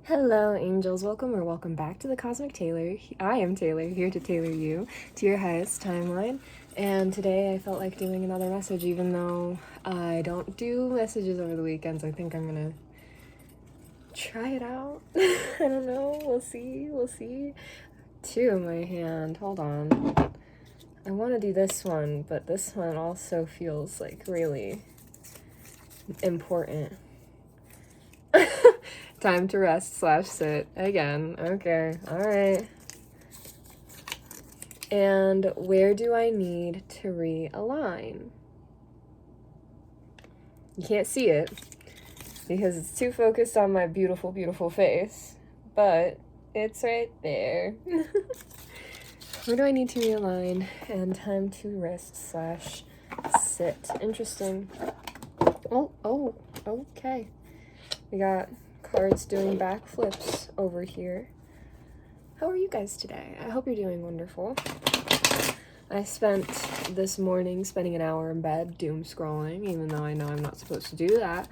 Hello, angels. Welcome back to the Cosmic Tailor. I am Taylor, here to tailor you to your highest timeline. And today I felt like doing another message, even though I don't do messages over the weekends. I think I'm gonna try it out. I don't know. We'll see. Two in my hand. Hold on. I want to do this one, but this one also feels like really important. Time to rest / sit again. Okay, all right. And where do I need to realign? You can't see it because it's too focused on my beautiful, beautiful face, but it's right there. Where do I need to realign? And time to rest / sit. Interesting. Oh, okay. We got cards doing backflips over here. How are you guys today? I hope you're doing wonderful. I spent this morning spending an hour in bed doom scrolling, even though I know I'm not supposed to do that.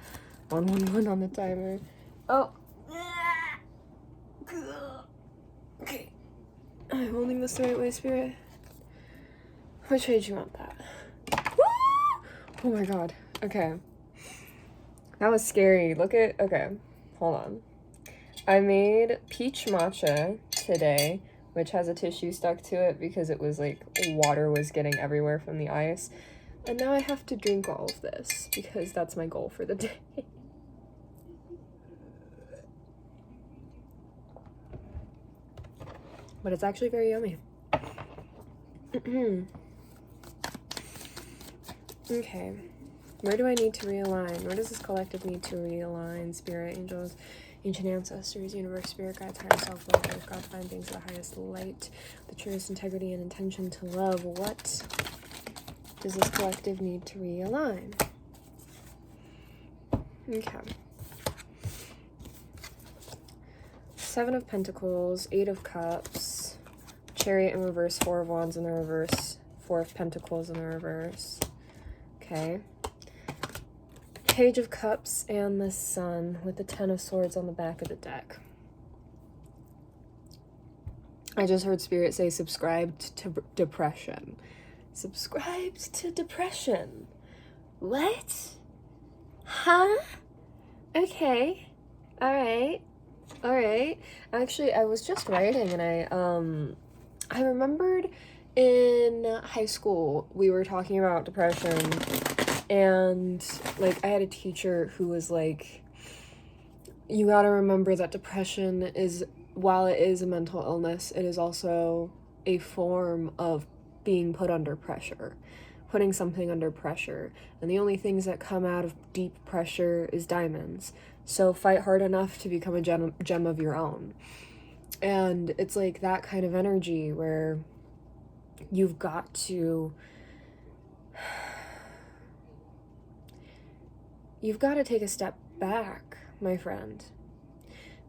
111 on the timer. Oh. Okay. I'm holding this the right way, Spirit. Which way do you want that? Oh my god. Okay. That was scary. Okay. Hold on. I made peach matcha today, which has a tissue stuck to it because it was like water was getting everywhere from the ice. And now I have to drink all of this because that's my goal for the day. But it's actually very yummy. Okay. Where do I need to realign? Where does this collective need to realign? Spirit, angels, ancient ancestors, universe, spirit guides, higher self, love, life, God, find things of the highest light, the truest integrity and intention to love. What does this collective need to realign? Okay. Seven of Pentacles, Eight of Cups, Chariot in reverse, Four of Wands in the reverse, Four of Pentacles in the reverse. Okay. Page of Cups and the Sun with the Ten of Swords on the back of the deck. I just heard Spirit say subscribed to depression. Subscribed to depression. What? Huh? Okay. Alright. Actually, I was just writing and I remembered in high school we were talking about depression. And, like, I had a teacher who was like, you gotta remember that depression is, while it is a mental illness, it is also a form of being put under pressure, putting something under pressure. And the only things that come out of deep pressure is diamonds. So fight hard enough to become a gem of your own. And it's like that kind of energy where you've got to... You've got to take a step back, my friend,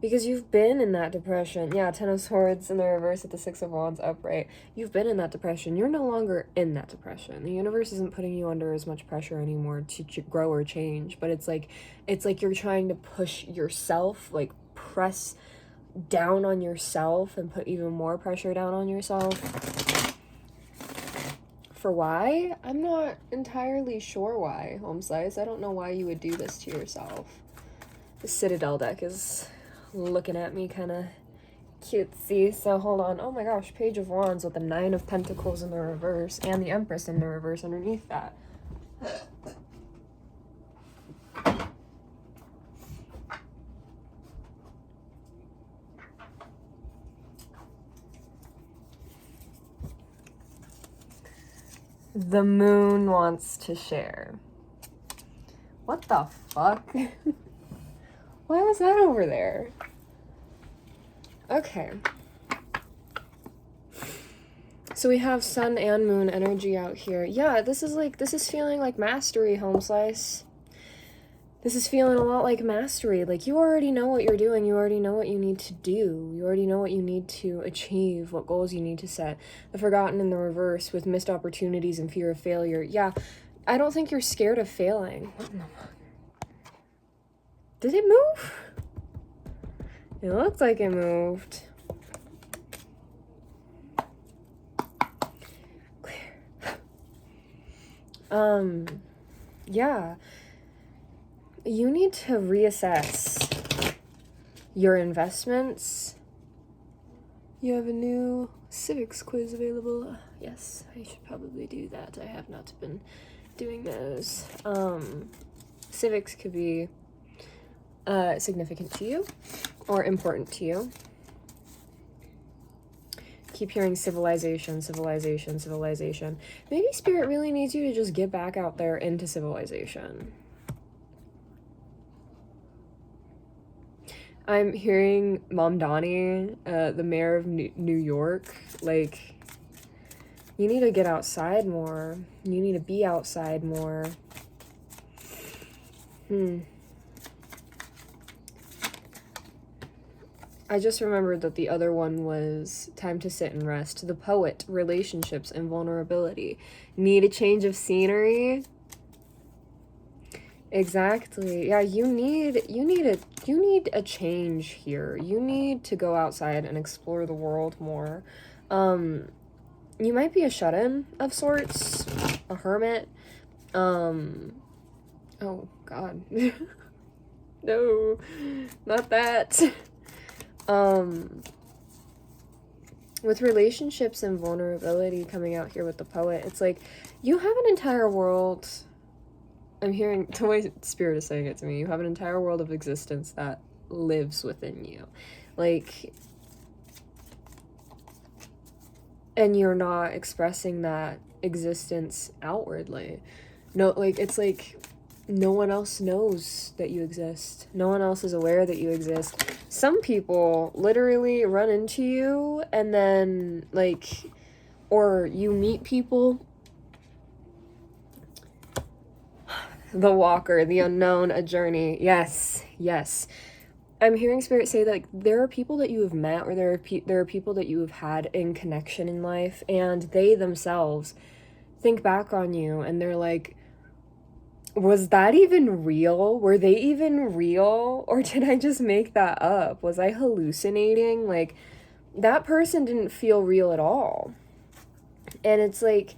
because you've been in that depression. Yeah, Ten of Swords in the reverse with the Six of Wands upright. You've been in that depression. You're no longer in that depression. The universe isn't putting you under as much pressure anymore to grow or change, but it's like you're trying to push yourself, like press down on yourself and put even more pressure down on yourself. For why? I'm not entirely sure why, Home Slice. I don't know why you would do this to yourself. The Citadel deck is looking at me kind of cutesy, so hold on. Oh my gosh, Page of Wands with the Nine of Pentacles in the reverse and the Empress in the reverse underneath that. The Moon wants to share. What the fuck? Why was that over there? Okay. So we have Sun and Moon energy out here. Yeah, this is feeling like mastery, Home Slice. This is feeling a lot like mastery. Like, you already know what you're doing. You already know what you need to do. You already know what you need to achieve, what goals you need to set. The Forgotten in the reverse with missed opportunities and fear of failure. Yeah, I don't think you're scared of failing. What in the fuck? Did it move? It looked like it moved. Clear. Yeah. You need to reassess your investments. You have a new civics quiz available. Yes, I should probably do that. I have not been doing those. Civics could be significant to you or important to you. Keep hearing civilization, civilization, civilization. Maybe Spirit really needs you to just get back out there into civilization. I'm hearing Mom Donnie, the mayor of New York, like, you need to get outside more. You need to be outside more. I just remembered that the other one was time to sit and rest. The poet, relationships and vulnerability. Need a change of scenery? Exactly. Yeah, you need a change here. You need to go outside and explore the world more. You might be a shut-in of sorts, a hermit. Oh God. No, not that. With relationships and vulnerability coming out here with the poet, it's like you have an entire world. I'm hearing the way Spirit is saying it to me. You have an entire world of existence that lives within you. Like, and you're not expressing that existence outwardly. No, like, it's like no one else knows that you exist. No one else is aware that you exist. Some people literally run into you and then, like, or you meet people. The walker, the unknown, a journey. Yes, yes. I'm hearing Spirit say that, like, there are people that you have met, or there are people that you have had in connection in life, and they themselves think back on you and they're like, was that even real? Were they even real? Or did I just make that up? Was I hallucinating? Like, that person didn't feel real at all. And it's like,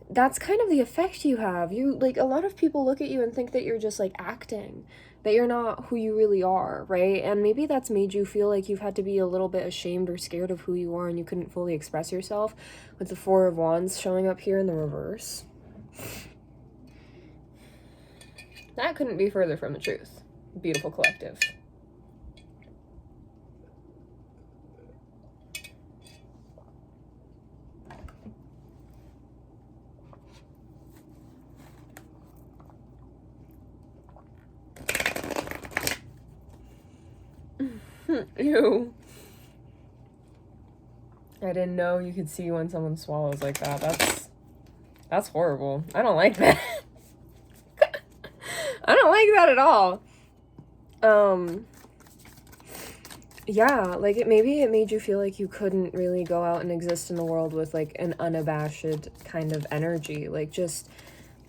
that's kind of the effect you have. You, like, a lot of people look at you and think that you're just, like, acting, that you're not who you really are, right? And maybe that's made you feel like you've had to be a little bit ashamed or scared of who you are and you couldn't fully express yourself, with the Four of Wands showing up here in the reverse. That couldn't be further from the truth. Beautiful collective. Ew. I didn't know you could see when someone swallows like that. That's horrible. I don't like that. I don't like that at all. Yeah, like, maybe it made you feel like you couldn't really go out and exist in the world with, like, an unabashed kind of energy. Like, just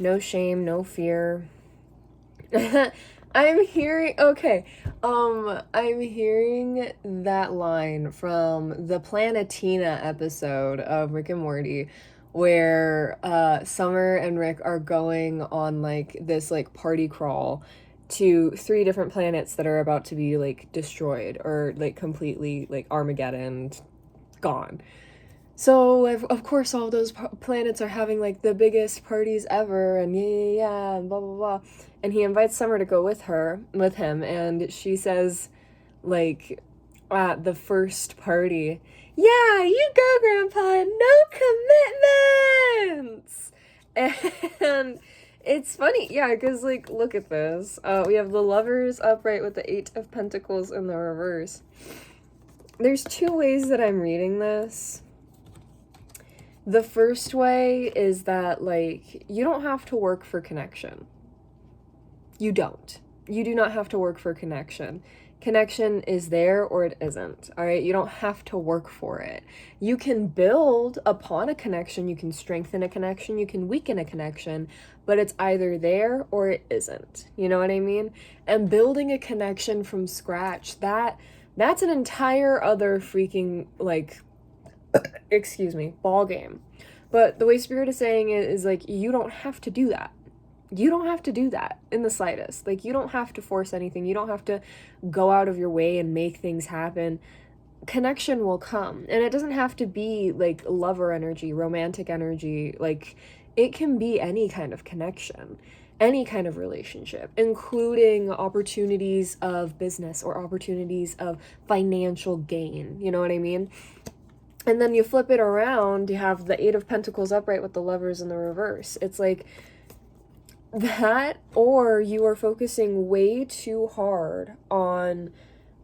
no shame, no fear. I'm hearing that line from the Planetina episode of Rick and Morty, where Summer and Rick are going on, like, this, like, party crawl to 3 different planets that are about to be, like, destroyed or, like, completely, like, Armageddon gone. So, of course, all those planets are having, like, the biggest parties ever, and yeah, and blah, blah, blah. And he invites Summer to go with him, and she says, like, at the first party, yeah, you go, Grandpa, no commitments! And it's funny, yeah, because, like, look at this. We have the Lovers upright with the 8 of Pentacles in the reverse. There's 2 ways that I'm reading this. The first way is that, like, you don't have to work for connection. You don't. You do not have to work for connection. Connection is there or it isn't, all right? You don't have to work for it. You can build upon a connection, you can strengthen a connection, you can weaken a connection, but it's either there or it isn't. You know what I mean? And building a connection from scratch, that That's an entire other freaking, like, excuse me, ball game. But the way Spirit is saying it is like, you don't have to do that. You don't have to do that in the slightest. Like, you don't have to force anything. You don't have to go out of your way and make things happen. Connection will come. And it doesn't have to be like lover energy, romantic energy. Like, it can be any kind of connection, any kind of relationship, including opportunities of business or opportunities of financial gain. You know what I mean? And then you flip it around, you have the Eight of Pentacles upright with the Lovers in the reverse. It's like that, or you are focusing way too hard on,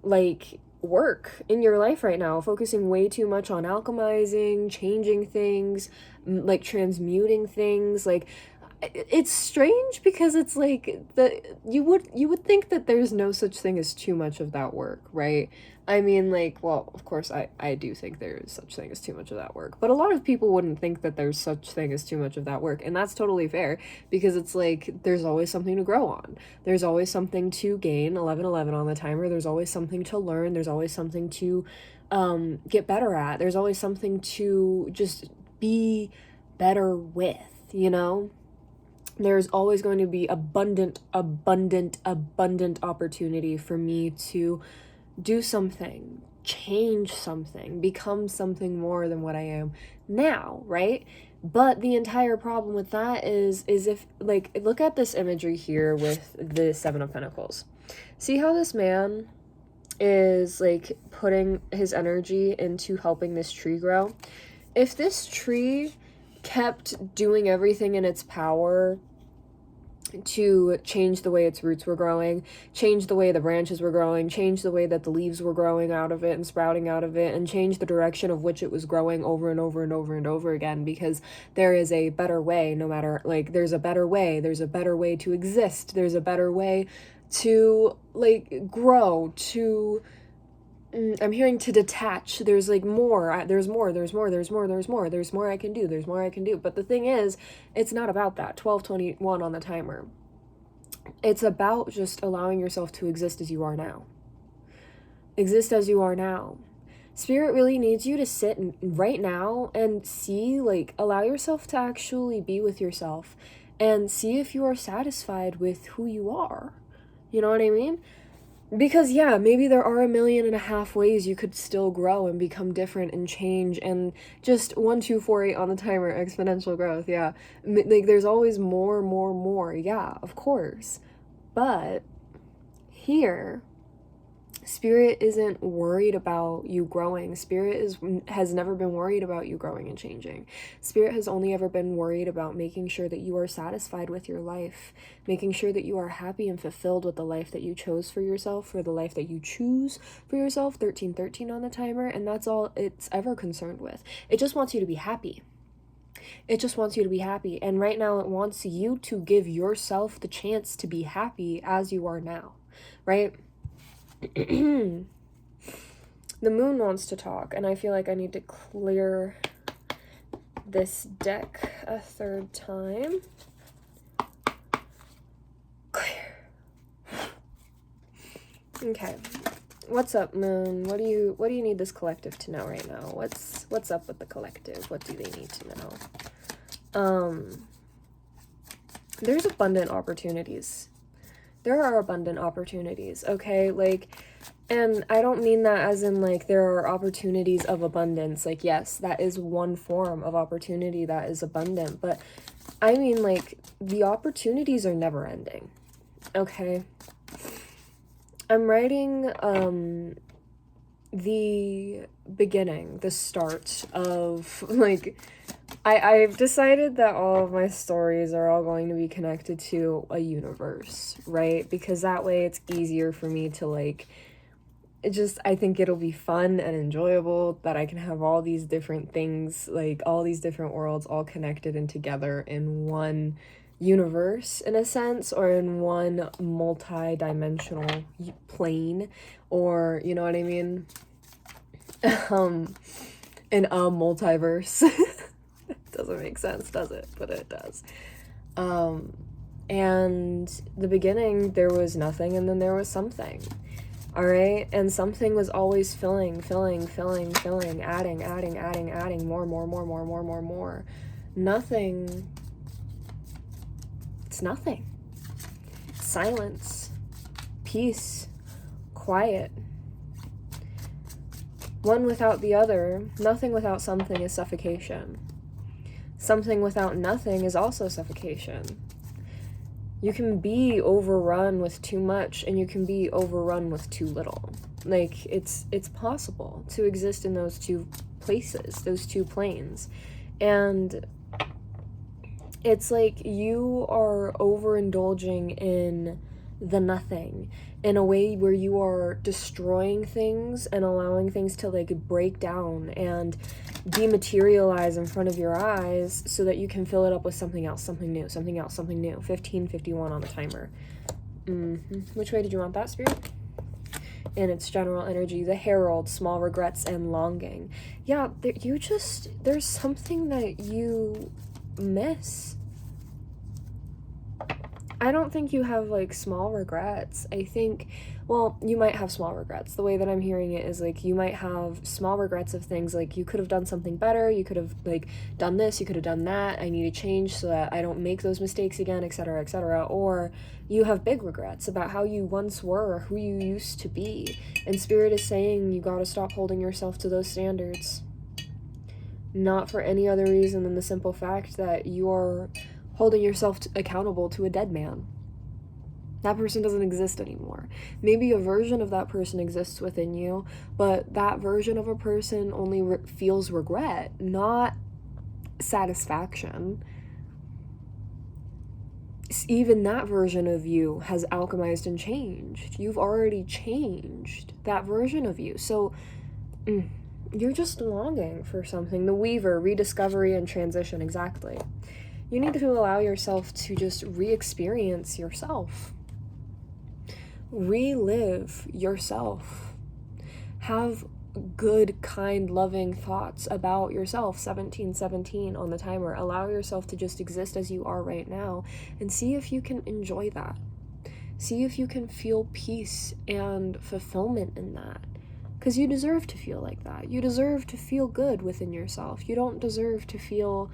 like, work in your life right now, focusing way too much on alchemizing, changing things, like transmuting things. Like, it's strange because it's like you would think that there's no such thing as too much of that work, right? I mean, like, well, of course I do think there is such thing as too much of that work, but a lot of people wouldn't think that there's such thing as too much of that work, and that's totally fair, because it's like there's always something to grow on, there's always something to gain. 1111 on the timer. There's always something to learn, there's always something to get better at, there's always something to just be better with, you know? There's always going to be abundant opportunity for me to do something, change something, become something more than what I am now, right? But the entire problem with that is if, like, look at this imagery here with the Seven of Pentacles. See how this man is, like, putting his energy into helping this tree grow? If this tree kept doing everything in its power to change the way its roots were growing, change the way the branches were growing, change the way that the leaves were growing out of it and sprouting out of it, and change the direction of which it was growing over and over and over and over again, because there is a better way, no matter, like, there's a better way to exist, there's a better way to, like, grow, to, I'm hearing to detach. There's like more, there's more I can do. But the thing is, it's not about that. 1221 on the timer. It's about just allowing yourself to exist as you are now. Exist as you are now. Spirit really needs you to sit right now and see, like, allow yourself to actually be with yourself and see if you are satisfied with who you are. You know what I mean? Because, yeah, maybe there are 1.5 million ways you could still grow and become different and change, and just 1, 2, 4, 8 on the timer, exponential growth, yeah. Like, there's always more, yeah, of course. But here, Spirit isn't worried about you growing. Spirit has never been worried about you growing and changing. Spirit has only ever been worried about making sure that you are satisfied with your life, making sure that you are happy and fulfilled with the life that you chose for yourself, or the life that you choose for yourself, 1313 on the timer, and that's all it's ever concerned with. It just wants you to be happy. It just wants you to be happy, and right now it wants you to give yourself the chance to be happy as you are now, right? The moon wants to talk, and I feel like I need to clear this deck a third time. Clear. Okay. What's up, moon? What do you need this collective to know right now? What's up with the collective? What do they need to know? There's abundant opportunities. There are abundant opportunities, okay? Like, and I don't mean that as in, like, there are opportunities of abundance. Like, yes, that is one form of opportunity that is abundant. But I mean, like, the opportunities are never ending, okay? I'm writing the beginning, the start of, like, I've decided that all of my stories are all going to be connected to a universe, right? Because that way it's easier for me to, like, I think it'll be fun and enjoyable that I can have all these different things, like, all these different worlds all connected and together in one universe, in a sense, or in one multi-dimensional plane, or, you know what I mean? In a multiverse. Doesn't make sense, does it? But it does. And the beginning, there was nothing, and then there was something. all right? And something was always filling, adding, more. Nothing, it's nothing. Silence, peace, quiet. One without the other, nothing without something is suffocation. Something without nothing is also suffocation. You can be overrun with too much, and you can be overrun with too little. Like, it's possible to exist in those two places, those two planes. And it's like you are overindulging in the nothing in a way where you are destroying things and allowing things to like break down and dematerialize in front of your eyes so that you can fill it up with something else, something new, something else, something new. 15:51 on the timer. Which way did you want that, Spirit? In its general energy, the herald, small regrets and longing. Yeah, there's something that you miss. I don't think you have like small regrets. I think, well, you might have small regrets. The way that I'm hearing it is like you might have small regrets of things like you could have done something better, you could have like done this, you could have done that, I need to change so that I don't make those mistakes again, etc., etc. Or you have big regrets about how you once were or who you used to be. And Spirit is saying you gotta stop holding yourself to those standards. Not for any other reason than the simple fact that you are holding yourself accountable to a dead man. That person doesn't exist anymore. Maybe a version of that person exists within you, but that version of a person only feels regret, not satisfaction. Even that version of you has alchemized and changed. You've already changed that version of you. So you're just longing for something. The Weaver, rediscovery and transition, exactly. You need to allow yourself to just re-experience yourself. Relive yourself. Have good, kind, loving thoughts about yourself. 17:17 on the timer. Allow yourself to just exist as you are right now and see if you can enjoy that. See if you can feel peace and fulfillment in that. Because you deserve to feel like that. You deserve to feel good within yourself. You don't deserve to feel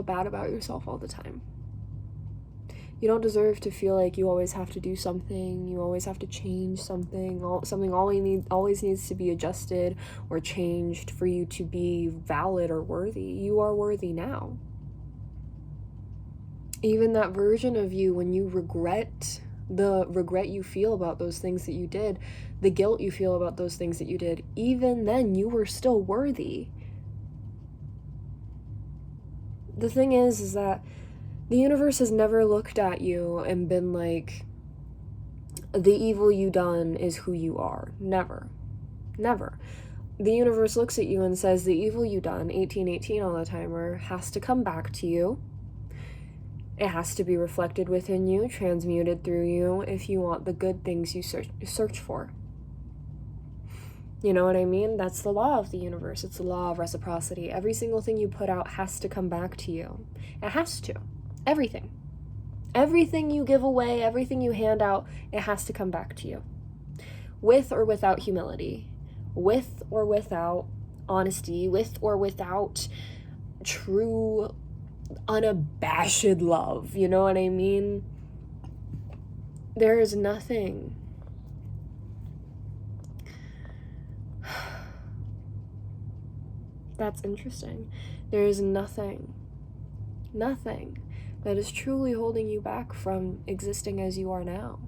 bad about yourself all the time. You don't deserve to feel like you always have to do something, you always have to change something, something always needs to be adjusted or changed for you to be valid or worthy. You are worthy now. Even that version of you, when you regret, the regret you feel about those things that you did, the guilt you feel about those things that you did, even then you were still worthy. The thing is that the universe has never looked at you and been like, the evil you done is who you are. Never. Never. The universe looks at you and says the evil you done, 18:18 on the timer, has to come back to you. It has to be reflected within you, transmuted through you, if you want the good things you search for. You know what I mean? That's the law of the universe. It's the law of reciprocity. Every single thing you put out has to come back to you. It has to. Everything. Everything you give away, everything you hand out, it has to come back to you. With or without humility. With or without honesty. With or without true, unabashed love. You know what I mean? There is nothing. That's interesting. There is nothing that is truly holding you back from existing as you are now.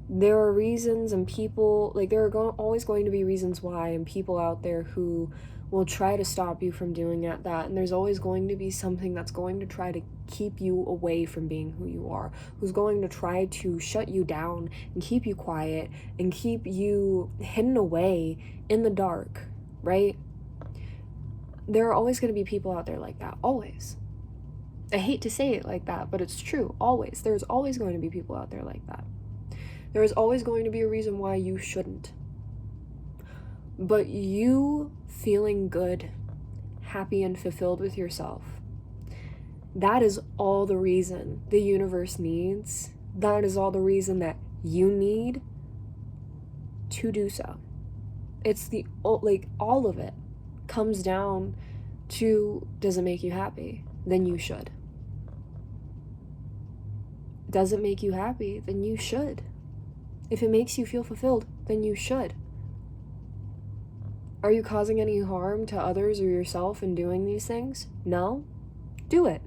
There are reasons and people, like there are always going to be reasons why, and people out there who will try to stop you from doing that, and there's always going to be something that's going to try to keep you away from being who you are, who's going to try to shut you down and keep you quiet and keep you hidden away in the dark, right? There are always going to be people out there like that, always. I hate to say it like that, but it's true, always. There's always going to be people out there like that. There is always going to be a reason why you shouldn't. But you feeling good, happy, and fulfilled with yourself That is all the reason the universe needs. That is all the reason that you need to do so. It's all of it comes down to, does it make you happy? Then you should. Does it make you happy? Then you should. If it makes you feel fulfilled, then you should. Are you causing any harm to others or yourself in doing these things? No? Do it.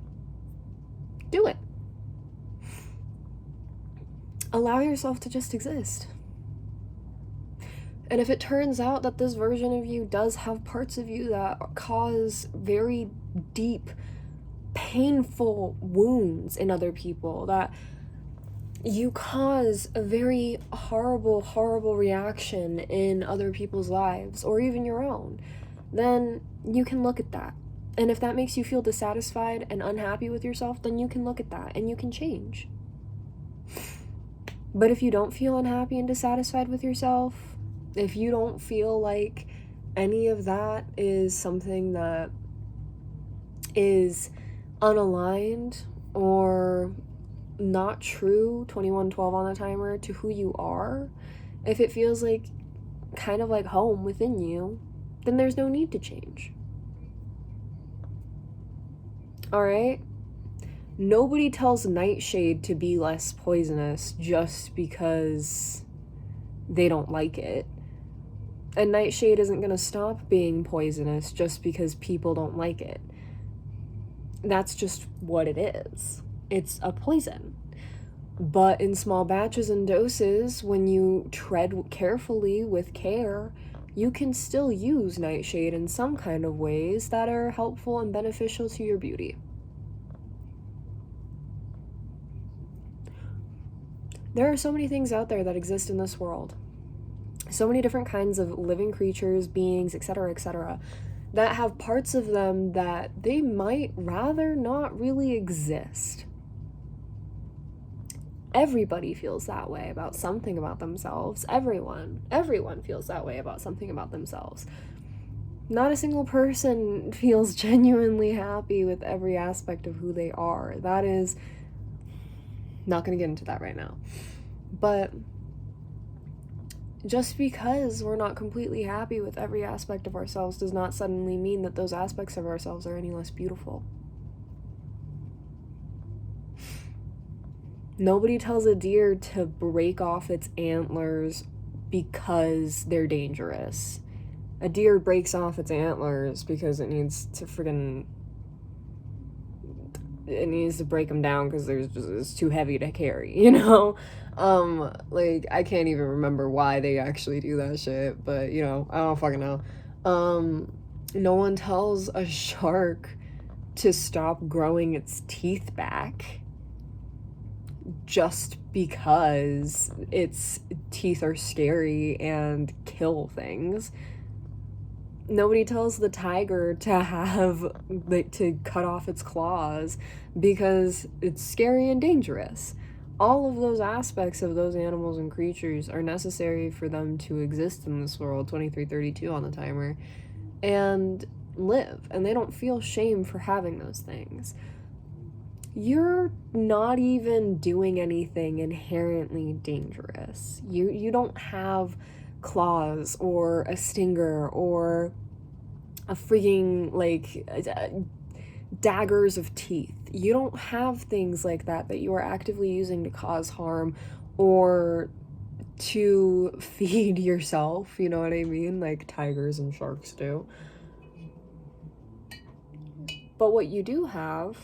Do it. Allow yourself to just exist. And if it turns out that this version of you does have parts of you that cause very deep, painful wounds in other people, that you cause a very horrible, horrible reaction in other people's lives, or even your own, then you can look at that. And if that makes you feel dissatisfied and unhappy with yourself, then you can look at that and you can change. But if you don't feel unhappy and dissatisfied with yourself, if you don't feel like any of that is something that is unaligned or not true, 2112 on the timer, to who you are, if it feels like kind of like home within you, then there's no need to change. Alright? Nobody tells Nightshade to be less poisonous just because they don't like it. And Nightshade isn't going to stop being poisonous just because people don't like it. That's just what it is. It's a poison. But in small batches and doses, when you tread carefully with care, you can still use Nightshade in some kind of ways that are helpful and beneficial to your beauty. There are so many things out there that exist in this world. So many different kinds of living creatures, beings, etc., that have parts of them that they might rather not really exist. Everybody feels that way about something about themselves. Everyone feels that way about something about themselves. Not a single person feels genuinely happy with every aspect of who they are. That is, not going to get into that right now. But just because we're not completely happy with every aspect of ourselves does not suddenly mean that those aspects of ourselves are any less beautiful. Nobody tells a deer to break off its antlers because they're dangerous. A deer breaks off its antlers because it needs to break them down because it's too heavy to carry, you know? I can't even remember why they actually do that shit, but, I don't fucking know. No one tells a shark to stop growing its teeth back just because its teeth are scary and kill things. Nobody tells the tiger to cut off its claws because it's scary and dangerous. All of those aspects of those animals and creatures are necessary for them to exist in this world, 2332 on the timer, and live, and they don't feel shame for having those things. You're not even doing anything inherently dangerous. You don't have claws or a stinger or a freaking daggers of teeth. You don't have things like that you are actively using to cause harm or to feed yourself, you know what I mean, like tigers and sharks do. But what you do have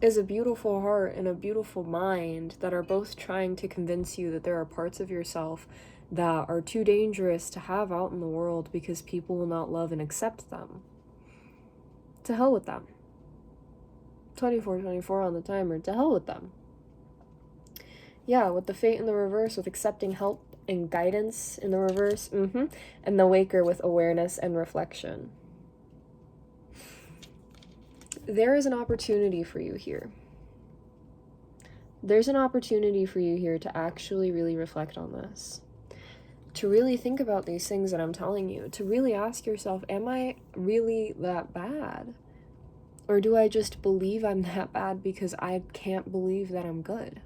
is a beautiful heart and a beautiful mind that are both trying to convince you that there are parts of yourself that are too dangerous to have out in the world because people will not love and accept them. To hell with them. 2424 on the timer. To hell with them. Yeah, with the fate in the reverse, with accepting help and guidance in the reverse, and the waker with awareness and reflection. There is an opportunity for you here. There's an opportunity for you here to actually really reflect on this. To really think about these things that I'm telling you. To really ask yourself, am I really that bad? Or do I just believe I'm that bad because I can't believe that I'm good?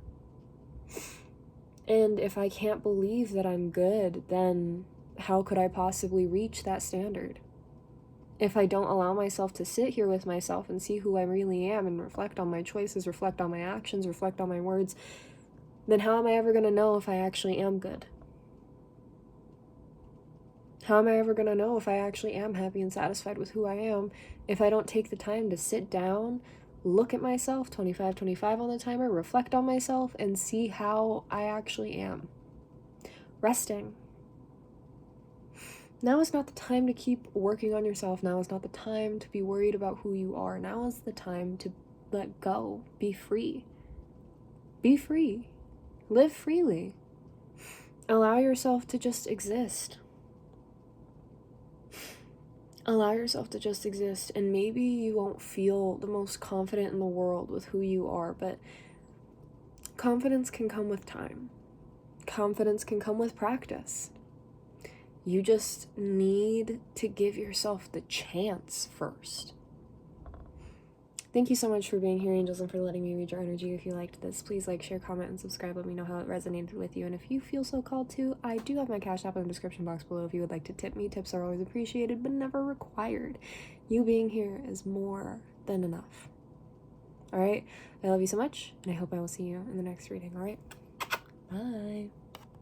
And if I can't believe that I'm good, then how could I possibly reach that standard? If I don't allow myself to sit here with myself and see who I really am and reflect on my choices, reflect on my actions, reflect on my words, then how am I ever going to know if I actually am good? How am I ever going to know if I actually am happy and satisfied with who I am if I don't take the time to sit down, look at myself, 25-25 on the timer, reflect on myself, and see how I actually am? Resting. Now is not the time to keep working on yourself. Now is not the time to be worried about who you are. Now is the time to let go. Be free. Be free. Live freely. Allow yourself to just exist. Allow yourself to just exist, and maybe you won't feel the most confident in the world with who you are, but confidence can come with time. Confidence can come with practice. You just need to give yourself the chance first. Thank you so much for being here, angels, and for letting me read your energy. If you liked this, please like, share, comment, and subscribe. Let me know how it resonated with you. And if you feel so called to, I do have my Cash App in the description box below if you would like to tip me. Tips are always appreciated, but never required. You being here is more than enough. All right? I love you so much, and I hope I will see you in the next reading. All right? Bye.